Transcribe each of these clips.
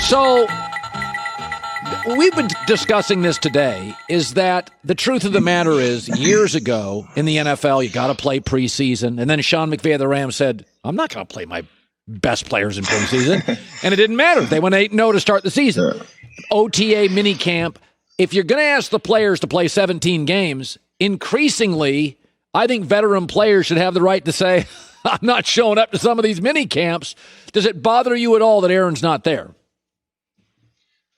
So we've been discussing this today, is that the truth of the matter is years ago in the NFL, you got to play preseason. And then Sean McVay of the Rams said, I'm not going to play my best players in preseason. And it didn't matter. They went 8-0 to start the season. OTA minicamp. If you're going to ask the players to play 17 games, increasingly, I think veteran players should have the right to say, I'm not showing up to some of these mini camps. Does it bother you at all that Aaron's not there?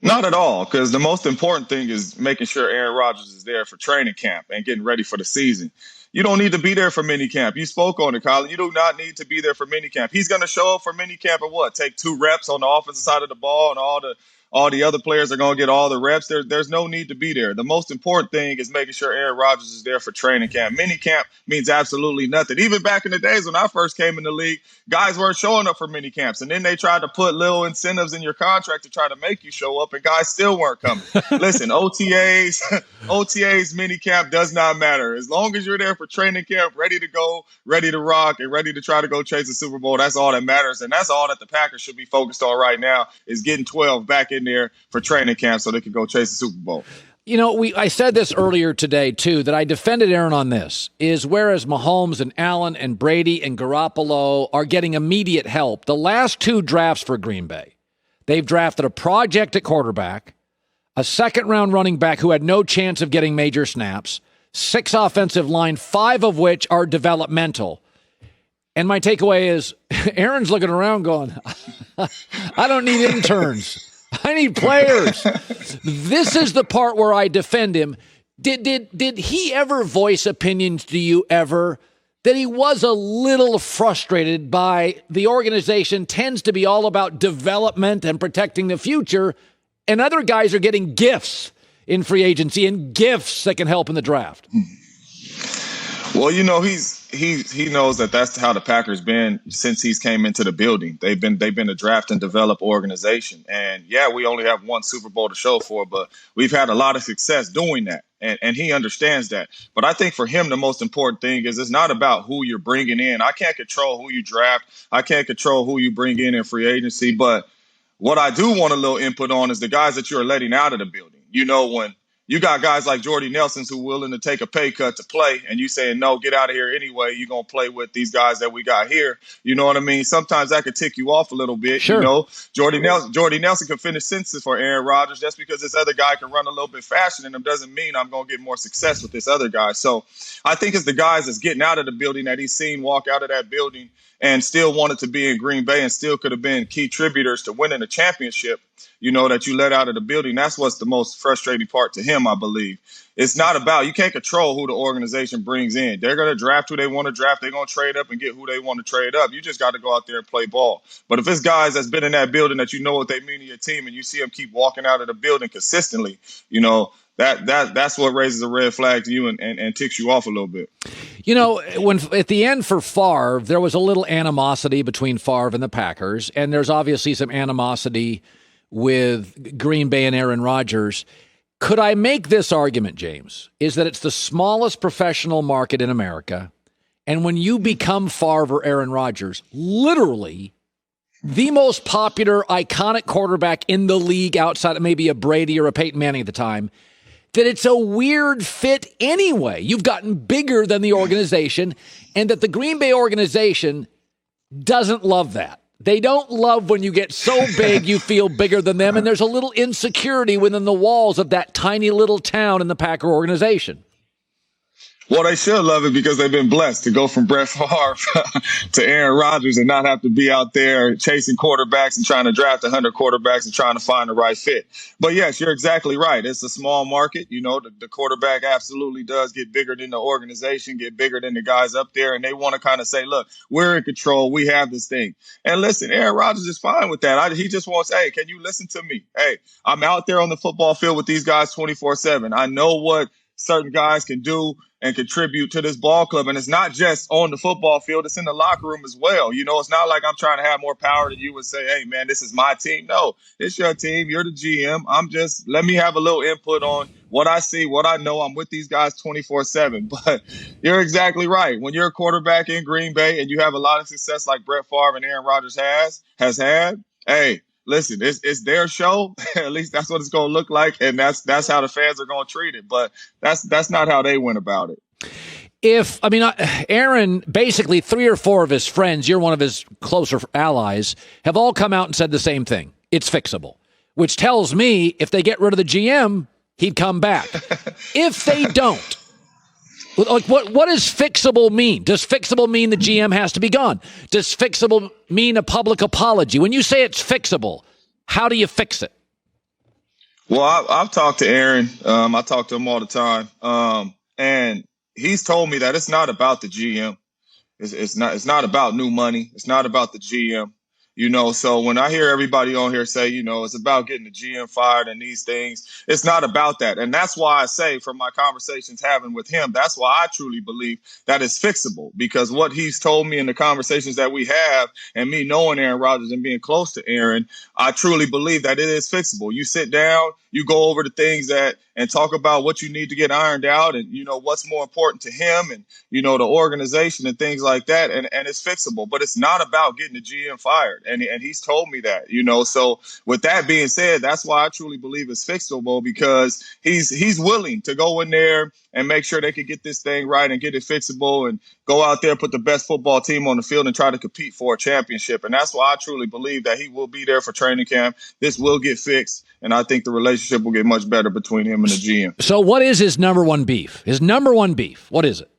Not at all, because the most important thing is making sure Aaron Rodgers is there for training camp and getting ready for the season. You don't need to be there for minicamp. You spoke on it, Colin. You do not need to be there for minicamp. He's going to show up for minicamp and what? Take 2 reps on the offensive side of the ball, and all the other players are going to get all the reps. There's no need to be there. The most important thing is making sure Aaron Rodgers is there for training camp. Minicamp means absolutely nothing. Even back in the days when I first came in the league, guys weren't showing up for minicamps. And then they tried to put little incentives in your contract to try to make you show up, and guys still weren't coming. Listen, OTAs, minicamp does not matter. As long as you're there for training camp, ready to go, ready to rock, and ready to try to go chase the Super Bowl, that's all that matters. And that's all that the Packers should be focused on right now, is getting 12 back in there for training camp so they can go chase the Super Bowl. You know, I said this earlier today, too, that I defended Aaron on this, is whereas Mahomes and Allen and Brady and Garoppolo are getting immediate help, the last 2 drafts for Green Bay, they've drafted a project at quarterback, a second-round running back who had no chance of getting major snaps, 6 offensive line, 5 of which are developmental. And my takeaway is Aaron's looking around going, I don't need interns. I need players. This is the part where I defend him. Did he ever voice opinions to you ever that he was a little frustrated by the organization tends to be all about development and protecting the future, and other guys are getting gifts in free agency and gifts that can help in the draft? Well, you know, he knows that that's how the Packers been since he's came into the building. They've been a draft and develop organization. And yeah, we only have 1 Super Bowl to show for, but we've had a lot of success doing that. And he understands that. But I think for him, the most important thing is it's not about who you're bringing in. I can't control who you draft. I can't control who you bring in free agency. But what I do want a little input on is the guys that you're letting out of the building. You know, when you got guys like Jordy Nelson's who are willing to take a pay cut to play, and you saying, no, get out of here anyway. You're going to play with these guys that we got here. You know what I mean? Sometimes that could tick you off a little bit. Sure. You know, Jordy Nelson can finish sentences for Aaron Rodgers. Just because this other guy can run a little bit faster than him doesn't mean I'm going to get more success with this other guy. So I think it's the guys that's getting out of the building that he's seen walk out of that building and still wanted to be in Green Bay and still could have been key contributors to winning a championship, you know, that you let out of the building. That's what's the most frustrating part to him, I believe. It's not about, you can't control who the organization brings in. They're going to draft who they want to draft. They're going to trade up and get who they want to trade up. You just got to go out there and play ball. But if it's guys that's been in that building that you know what they mean to your team and you see them keep walking out of the building consistently, you know, that's what raises a red flag to you and ticks you off a little bit. You know, when at the end for Favre, there was a little animosity between Favre and the Packers, and there's obviously some animosity with Green Bay and Aaron Rodgers. Could I make this argument, James, is that it's the smallest professional market in America, and when you become Favre or Aaron Rodgers, literally the most popular, iconic quarterback in the league outside of maybe a Brady or a Peyton Manning at the time, that it's a weird fit anyway. You've gotten bigger than the organization, and that the Green Bay organization doesn't love that. They don't love when you get so big you feel bigger than them, and there's a little insecurity within the walls of that tiny little town in the Packer organization. Well, they should love it because they've been blessed to go from Brett Favre to Aaron Rodgers and not have to be out there chasing quarterbacks and trying to draft 100 quarterbacks and trying to find the right fit. But yes, you're exactly right. It's a small market. You know, the quarterback absolutely does get bigger than the organization, get bigger than the guys up there. And they want to kind of say, look, we're in control. We have this thing. And listen, Aaron Rodgers is fine with that. He just wants, hey, can you listen to me? Hey, I'm out there on the football field with these guys 24/7. I know what certain guys can do and contribute to this ball club. And it's not just on the football field, it's in the locker room as well. You know, it's not like I'm trying to have more power than you and say, hey, man, this is my team. No, it's your team. You're the GM. Let me have a little input on what I see, what I know. I'm with these guys 24/7. But you're exactly right. When you're a quarterback in Green Bay and you have a lot of success like Brett Favre and Aaron Rodgers has had, hey, listen, it's their show. At least that's what it's going to look like, and that's how the fans are going to treat it. But that's not how they went about it. Aaron, basically 3 or 4 of his friends, you're one of his closer allies, have all come out and said the same thing. It's fixable, which tells me if they get rid of the GM, he'd come back. If they don't, like what does fixable mean? Does fixable mean the GM has to be gone? Does fixable mean a public apology? When you say it's fixable, how do you fix it? Well, I've talked to Aaron. I talk to him all the time, and he's told me that it's not about the GM. It's not about new money. It's not about the GM. So when I hear everybody on here say, it's about getting the GM fired and these things, it's not about that. And that's why I say from my conversations having with him, that's why I truly believe that it's fixable, because what he's told me in the conversations that we have, and me knowing Aaron Rodgers and being close to Aaron, I truly believe that it is fixable. You sit down, you go over the things and talk about what you need to get ironed out and, what's more important to him and, the organization and things like that. And it's fixable, but it's not about getting the GM fired. And he's told me that, so with that being said, that's why I truly believe it's fixable, because he's willing to go in there and make sure they can get this thing right and get it fixable and go out there, put the best football team on the field and try to compete for a championship. And that's why I truly believe that he will be there for training camp. This will get fixed. And I think the relationship will get much better between him and the GM. So what is his number one beef? What is it?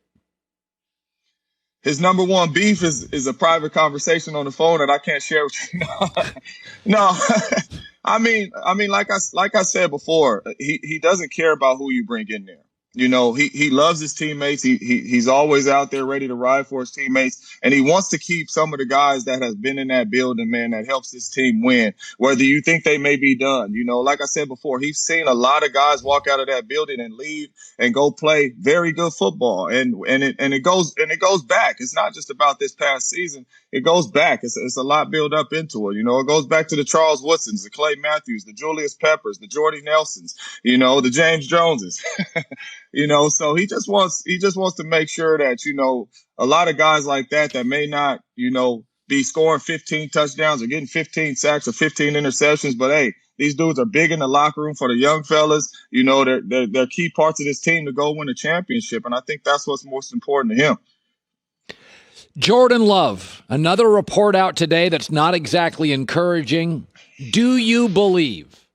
His number one beef is a private conversation on the phone that I can't share with you. No. I mean, like I said before, he doesn't care about who you bring in there. He loves his teammates. He's always out there ready to ride for his teammates. And he wants to keep some of the guys that has been in that building, man, that helps his team win, whether you think they may be done. Like I said before, he's seen a lot of guys walk out of that building and leave and go play very good football. And it goes back. It's not just about this past season. It goes back. It's a lot built up into it. It goes back to the Charles Woodsons, the Clay Matthews, the Julius Peppers, the Jordy Nelsons, the James Joneses. So he just wants to make sure that, a lot of guys like that may not, be scoring 15 touchdowns or getting 15 sacks or 15 interceptions. But hey, these dudes are big in the locker room for the young fellas. They're key parts of this team to go win a championship. And I think that's what's most important to him. Jordan Love, another report out today that's not exactly encouraging. Do you believe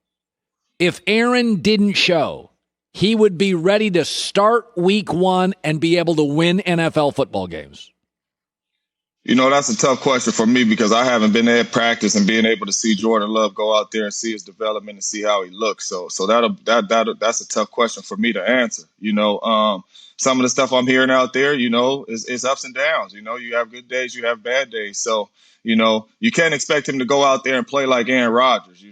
if Aaron didn't show, he would be ready to start week 1 and be able to win NFL football games? That's a tough question for me, because I haven't been at practice and being able to see Jordan Love go out there and see his development and see how he looks. So that's a tough question for me to answer. Some of the stuff I'm hearing out there, is ups and downs. You have good days, you have bad days. So, you can't expect him to go out there and play like Aaron Rodgers.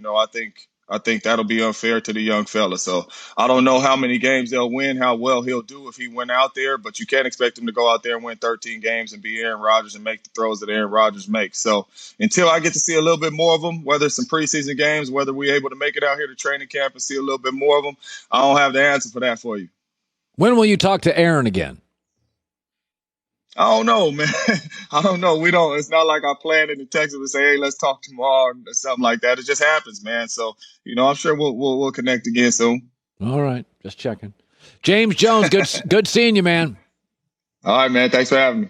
I think that'll be unfair to the young fella. So I don't know how many games they'll win, how well he'll do if he went out there, but you can't expect him to go out there and win 13 games and be Aaron Rodgers and make the throws that Aaron Rodgers makes. So until I get to see a little bit more of him, whether it's some preseason games, whether we're able to make it out here to training camp and see a little bit more of him, I don't have the answer for that for you. When will you talk to Aaron again? I don't know, man. I don't know. It's not like I planned in the text and say, hey, let's talk tomorrow or something like that. It just happens, man. So, I'm sure we'll connect again soon. All right. Just checking. James Jones, good seeing you, man. All right, man. Thanks for having me.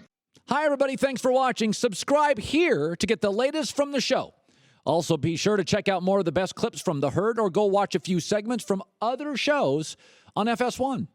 Hi, everybody. Thanks for watching. Subscribe here to get the latest from the show. Also, be sure to check out more of the best clips from The Herd or go watch a few segments from other shows on FS1.